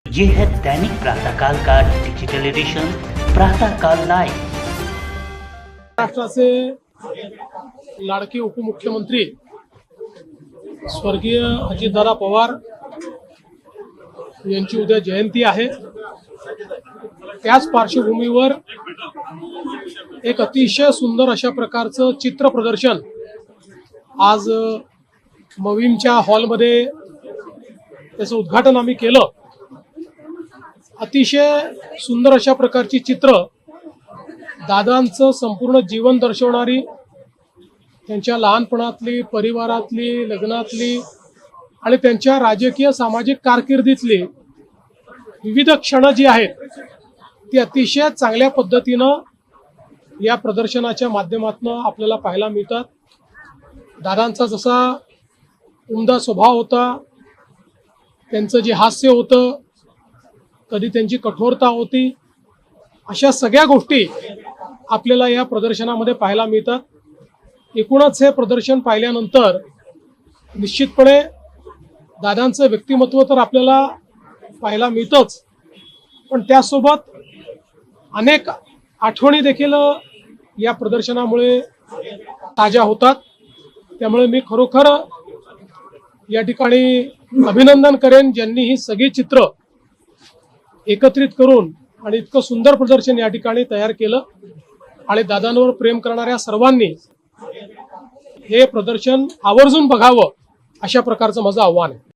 ये है दैनिक प्रातःकाल का डिजिटल एडिशन प्रातःकाल लाइव। महाराष्ट्राचे लाडके उपमुख्यमंत्री स्वर्गीय अजितदादा पवार यांची उद्या जयंती आहे। त्याच पार्श्वभूमीवर एक अतिशय सुंदर अशा प्रकारचं चित्र प्रदर्शन आज मविमच्या हॉलमध्ये त्याचं उद्घाटन आम्ही केलं। अतिशय सुंदर अशा प्रकारची चित्र दादांचं संपूर्ण जीवन दर्शवणारी, त्यांच्या लहानपणातली, परिवारातली, लग्नातली आणि त्यांच्या राजकीय सामाजिक कारकिर्दीतली विविध क्षण जी आहेत ती अतिशय चांगल्या पद्धतीनं या प्रदर्शनाच्या माध्यमातून आपल्याला पाहायला मिळतात। दादांचा जसा उमदा स्वभाव होता, त्यांचं जे हास्य होतं, कधी त्यांची कठोरता होती, अशा सगळ्या गोष्टी आपल्याला या प्रदर्शनामध्ये पाहायला मिळतात। एकूणच हे प्रदर्शन पाहिल्यानंतर निश्चितपणे दादांचं व्यक्तिमत्व तर आपल्याला पाहायला मिळतंच, पण त्यासोबत अनेक आठवणी देखील या प्रदर्शनामुळे ताज्या होतात। त्यामुळे मी खरोखर या ठिकाणी अभिनंदन करेन ज्यांनी ही सगळी चित्र एकत्रित करून आणि इतकं सुंदर प्रदर्शन या ठिकाणी तयार केलं। आणि दादांवर प्रेम करणाऱ्या सर्वांनी हे प्रदर्शन आवर्जून बघावं अशा प्रकारचं माझं आव्हान आहे।